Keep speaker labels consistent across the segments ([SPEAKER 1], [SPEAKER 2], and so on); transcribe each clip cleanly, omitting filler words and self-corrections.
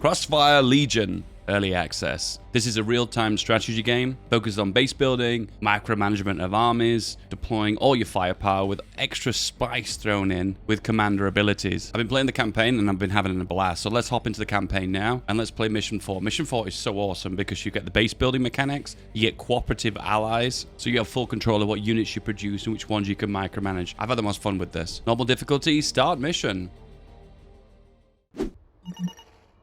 [SPEAKER 1] Crossfire Legion. Early access. This is a real-time strategy game focused on base building, micromanagement of armies, deploying all your firepower with extra spice thrown in with commander abilities. I've been playing the campaign and I've been having a blast. So let's hop into the campaign now and let's play Mission 4. Mission 4 is so awesome because you get the base building mechanics, you get cooperative allies, so you have full control of what units you produce and which ones you can micromanage. I've had the most fun with this. Normal difficulty, start mission.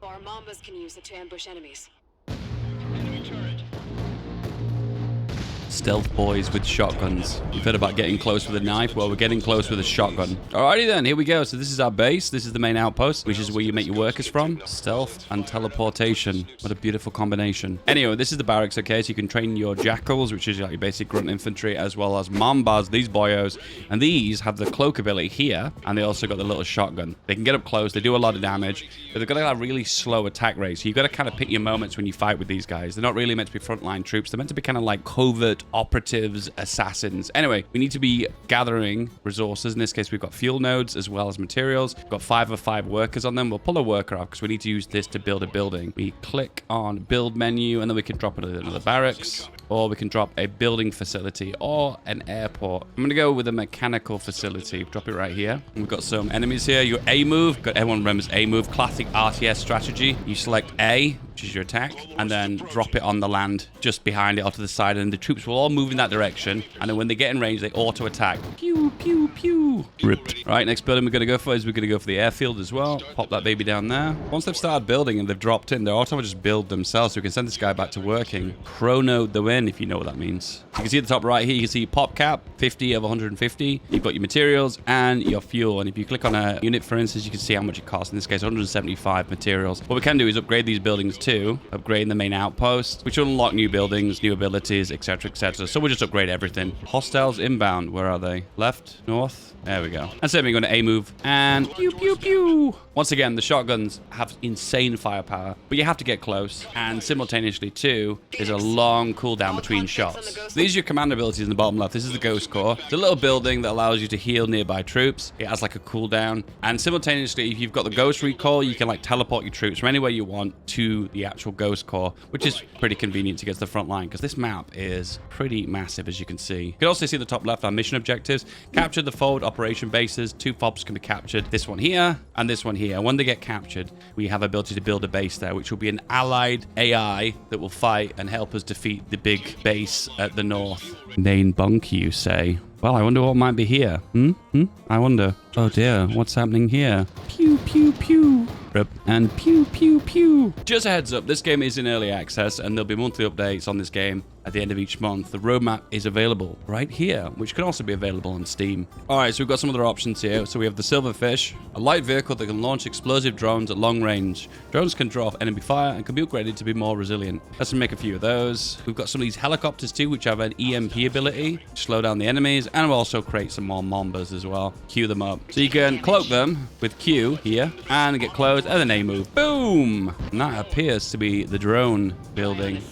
[SPEAKER 2] Our Mambas can use it to ambush enemies.
[SPEAKER 1] Stealth boys with shotguns. You've heard about getting close with a knife? Well, we're getting close with a shotgun. Alrighty then, here we go. So this is our base. This is the main outpost, which is where you make your workers from. Stealth and teleportation. What a beautiful combination. Anyway, this is the barracks, okay? So you can train your jackals, which is like your basic grunt infantry, as well as mambas, these boyos. And these have the cloak ability here, and they also got the little shotgun. They can get up close. They do a lot of damage, but they've got a really slow attack rate. So you've got to kind of pick your moments when you fight with these guys. They're not really meant to be frontline troops. They're meant to be kind of like covert operatives, assassins. Anyway, we need to be gathering resources. In this case, we've got fuel nodes as well as materials. We've got 5 of 5 workers on them. We'll pull a worker off because we need to use this to build a building. We click on build menu and then we can drop it in another barracks, or we can drop a building facility or an airport. I'm going to go with a mechanical facility. Drop it right here. And we've got some enemies here. Your A move. Everyone remembers A move. Classic RTS strategy. You select A, which is your attack, and then drop it on the land just behind it or to the side, and the troops will all move in that direction, and then when they get in range, they auto attack. Pew, pew, pew. Ripped. Right, next building we're going to go for is we're going to go for the airfield as well. Pop that baby down there. Once they've started building and they've dropped in, they're auto just build themselves, so we can send this guy back to working. Chrono the win, if you know what that means. You can see at the top right here, you can see pop cap, 50 of 150. You've got your materials and your fuel, and if you click on a unit, for instance, you can see how much it costs. In this case, 175 materials. What we can do is upgrade these buildings too, upgrade the main outpost, which will unlock new buildings, new abilities, etc, etc. So we'll just upgrade everything. Hostiles inbound, where are they? Left, north, there we go. And so we're going to A move and pew pew pew. Once again, the shotguns have insane firepower, but you have to get close, and simultaneously too, there's a long cooldown between shots. So these are your command abilities in the bottom left. This is the Ghost Core. It's a little building that allows you to heal nearby troops. It has like a cooldown, and simultaneously, if you've got the Ghost Recall, you can like teleport your troops from anywhere you want to the actual Ghost Core, which is pretty convenient to get to the front line, because this map is pretty massive, as you can see. You can also see the top left, our mission objectives. Capture the forward operation bases. 2 FOBs can be captured. This one here and this one here. And when they get captured, we have ability to build a base there, which will be an allied AI that will fight and help us defeat the big base at the north. Nain Bunk, you say? Well, I wonder what might be here. I wonder. Oh dear, what's happening here? Pew, pew, pew. And pew, pew, pew. Just a heads up, this game is in early access, and there'll be monthly updates on this game at the end of each month. The roadmap is available right here, which can also be available on Steam. All right, so we've got some other options here. So we have the Silverfish, a light vehicle that can launch explosive drones at long range. Drones can draw off enemy fire and can be upgraded to be more resilient. Let's make a few of those. We've got some of these helicopters too, which have an EMP ability to slow down the enemies, and we'll also create some more Mambas as well. Queue them up. So you can cloak them with Q here, and get close, and then A move. Boom! And that appears to be the drone building.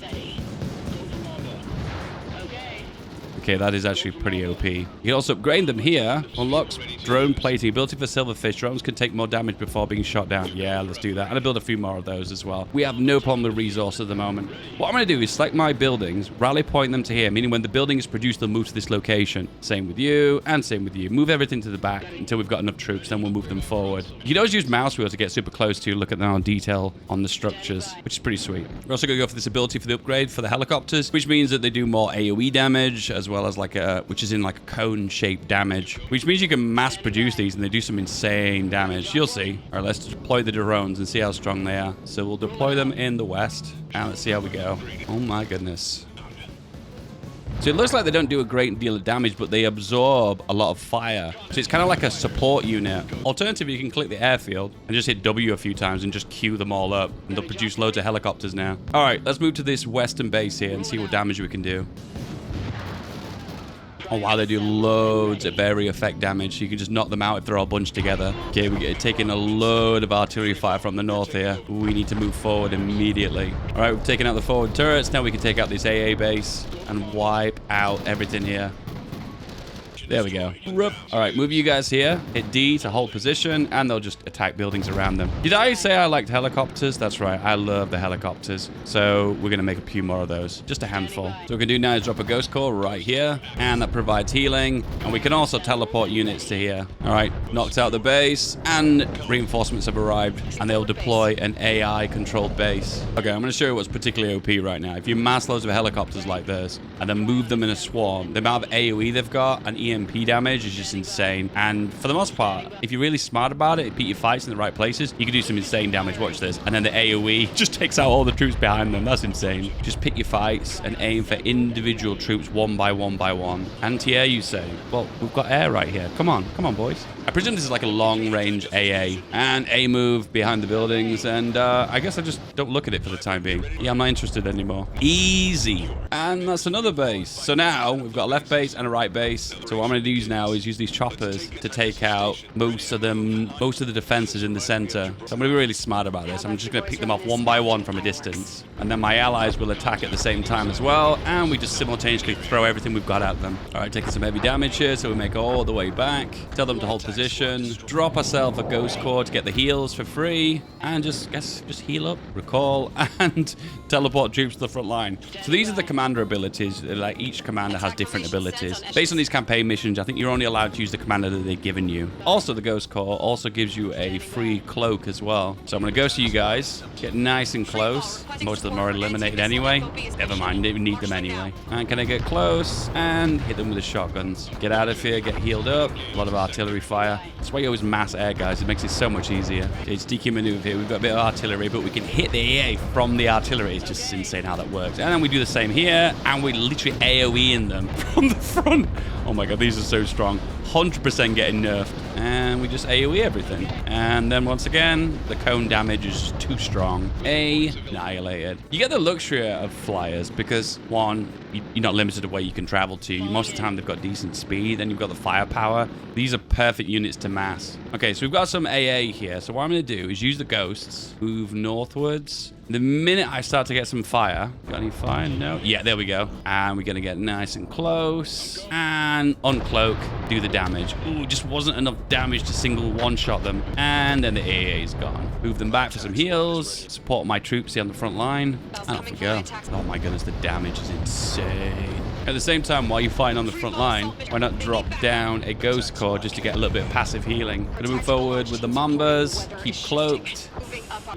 [SPEAKER 1] Okay, that is actually pretty OP. You can also upgrade them here. Unlocks drone plating. Ability for Silverfish. Drones can take more damage before being shot down. Yeah, let's do that. And I build a few more of those as well. We have no problem with resource at the moment. What I'm going to do is select my buildings, rally point them to here, meaning when the building is produced, they'll move to this location. Same with you, and same with you. Move everything to the back until we've got enough troops, then we'll move them forward. You can always use mouse wheel to get super close to look at the detail on the structures, which is pretty sweet. We're also going to go for this ability for the upgrade for the helicopters, which means that they do more AoE damage, as well as like a, which is in like a cone-shaped damage, which means you can mass produce these and they do some insane damage. You'll see. All right, let's deploy the drones and see how strong they are. So we'll deploy them in the west, and let's see how we go. Oh my goodness. So it looks like they don't do a great deal of damage, but they absorb a lot of fire. So it's kind of like a support unit. Alternatively, you can click the airfield and just hit W a few times and just queue them all up, and they'll produce loads of helicopters now. All right, let's move to this western base here and see what damage we can do. Oh wow, they do loads of area effect damage. You can just knock them out if they're all bunched together. Okay, we're taking a load of artillery fire from the north here. We need to move forward immediately. All right, we've taken out the forward turrets. Now we can take out this AA base and wipe out everything here. There we go. All right, move you guys here. Hit D to hold position, and they'll just attack buildings around them. Did I say I liked helicopters? That's right. I love the helicopters. So we're going to make a few more of those. Just a handful. So what we can do now is drop a ghost core right here, and that provides healing. And we can also teleport units to here. All right, knocked out the base, and reinforcements have arrived, and they'll deploy an AI-controlled base. Okay, I'm going to show you what's particularly OP right now. If you mass loads of helicopters like this, and then move them in a swarm, the amount of AoE they've got and EMP damage is just insane. And for the most part, if you're really smart about it, pick your fights in the right places, you can do some insane damage. Watch this. And then the AoE just takes out all the troops behind them. That's insane. Just pick your fights and aim for individual troops one by one by one. Anti-air, you say? Well, we've got air right here. Come on, boys. I presume this is like a long-range AA. And A move behind the buildings, and I guess I just don't look at it for the time being. Yeah, I'm not interested anymore. Easy. And that's another base. So now we've got a left base and a right base. So what I'm going to use now is use these choppers to take out most of the defenses in the center. So I'm going to be really smart about this. I'm just going to pick them off one by one from a distance. And then my allies will attack at the same time as well. And we just simultaneously throw everything we've got at them. All right, taking some heavy damage here. So we make all the way back. Tell them to hold position. Drop ourselves a ghost core to get the heals for free. And just heal up, recall, and teleport troops to the front line. So these are the commander abilities. Like each commander has different abilities. Based on these campaign missions, I think you're only allowed to use the commander that they've given you. Also, the ghost core also gives you a free cloak as well. So I'm going to ghost you guys. Get nice and close. Most of them are eliminated anyway. Never mind, they need them anyway. And can I get close and hit them with the shotguns? Get out of here, get healed up. A lot of artillery fire. That's why you always mass air, guys. It makes it so much easier. It's DQ maneuver here. We've got a bit of artillery, but we can hit the EA from the artillery. It's just insane how that works. And then we do the same here, and we literally AoE in them from the front. Oh my god, these are so strong. 100% getting nerfed. And we just AoE everything. And then once again, the cone damage is too strong. Annihilated. You get the luxury of flyers because, one, you're not limited to where you can travel to. Most of the time, they've got decent speed. Then you've got the firepower. These are perfect units to mass. Okay, so we've got some AA here. So what I'm going to do is use the ghosts, move northwards. The minute I start to get some fire, got any fire? No? Yeah, there we go. And we're going to get nice and close and uncloak, do the damage. Ooh, just wasn't enough damage to single one-shot them. And then the AA is gone. Move them back for some heals, support my troops here on the front line, and off we go. Oh my goodness, the damage is insane. At the same time, while you're fighting on the front line, why not drop down a ghost core just to get a little bit of passive healing? Gonna move forward with the Mambas, keep cloaked.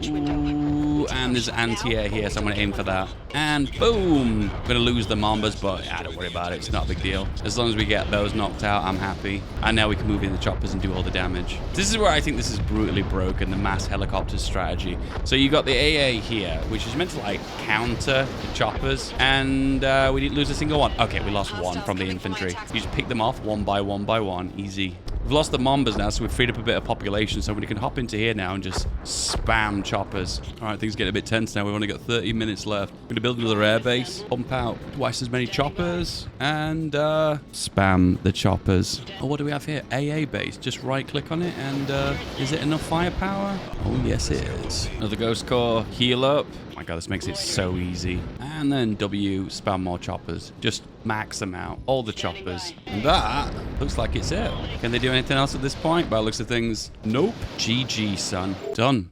[SPEAKER 1] Ooh, and there's anti-air here, so I'm going to aim for that. And boom! I'm going to lose the Mambas, but don't worry about it. It's not a big deal. As long as we get those knocked out, I'm happy. And now we can move in the choppers and do all the damage. This is where I think this is brutally broken, the mass helicopters strategy. So you got the AA here, which is meant to like counter the choppers. And we didn't lose a single one. Okay, we lost one from the infantry. You just pick them off one by one by one. Easy. We've lost the Mambas now, so we've freed up a bit of population, so we can hop into here now and just spam choppers. All right, things get a bit tense now. We've only got 30 minutes left. We're going to build another air base, pump out twice as many choppers, and spam the choppers. Oh, what do we have here? AA base. Just right-click on it, and is it enough firepower? Oh, yes, it is. Another ghost core, heal up. Oh my god, this makes it so easy. And then W, spam more choppers. Just max them out. All the choppers. And that looks like it's it. Can they do anything else at this point? By the looks of things, nope. GG, son. Done.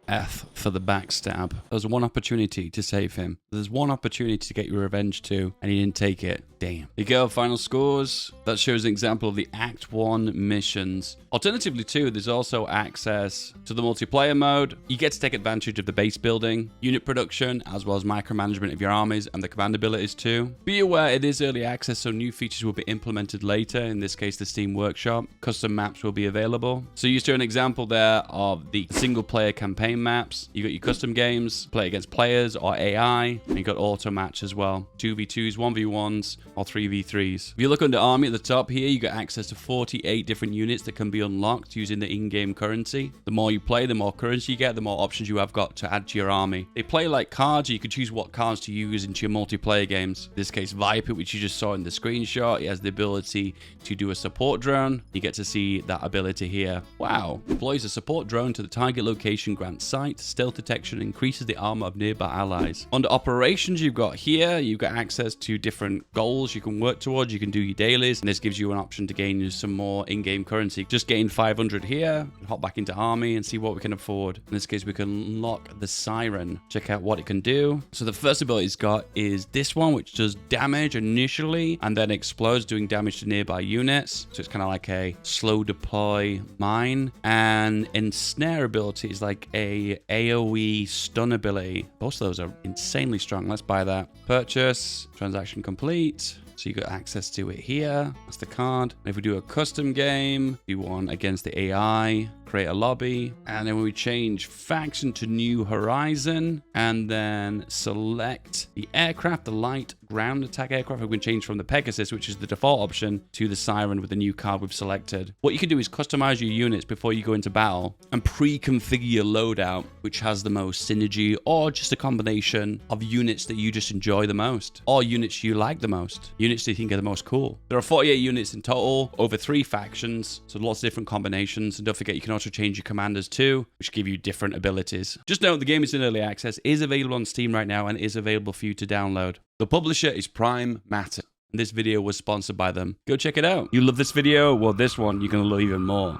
[SPEAKER 1] F for the backstab. There was one opportunity to save him. There's one opportunity to get your revenge too, and he didn't take it. Damn. Here you go, final scores. That shows an example of the Act 1 missions. Alternatively too, there's also access to the multiplayer mode. You get to take advantage of the base building, unit production, as well as micromanagement of your armies and the command abilities too. Be aware it is early access, so new features will be implemented later. In this case, the Steam Workshop. Custom maps will be available. So you saw an example there of the single player campaign maps. You got your custom games, play against players or AI, and you got auto match as well. 2v2s, 1v1s, or 3v3s. If you look under army at the top here, you got access to 48 different units that can be unlocked using the in-game currency. The more you play, the more currency you get, the more options you have got to add to your army. They play like cards, you can choose what cards to use into your multiplayer games. In this case, Viper, which you just saw in the screenshot, he has the ability to do a support drone. You get to see that ability here. Wow. Deploys a support drone to the target location, grants sight, stealth detection, increases the armor of nearby allies. Under operations, you've got here, you've got access to different goals you can work towards. You can do your dailies, and this gives you an option to gain some more in-game currency. Just gain 500 here, hop back into army and see what we can afford. In this case, we can unlock the siren. Check out what it can do. So the first ability it's got is this one, which does damage initially and then explodes, doing damage to nearby units. So it's kind of like a slow deploy mine. And ensnare ability is like a AoE stun ability. Both of those are insanely strong. Let's buy that. Purchase, transaction complete. So you got access to it here. That's the card. And if we do a custom game, do one against the AI, create a lobby, and then we change faction to New Horizon, and then select the aircraft, the light ground attack aircraft. We can change from the Pegasus, which is the default option, to the Siren with the new card we've selected. What you can do is customize your units before you go into battle and pre-configure your loadout, which has the most synergy, or just a combination of units that you just enjoy the most, or units you like the most, units that you think are the most cool. There are 48 units in total, over 3 factions, so lots of different combinations. And don't forget, you can also change your commanders too, which give you different abilities. Just note the game is in early access, is available on Steam right now, and is available for you to download. The publisher is Prime Matter. And this video was sponsored by them. Go check it out. You love this video? Well, this one you're going to love even more.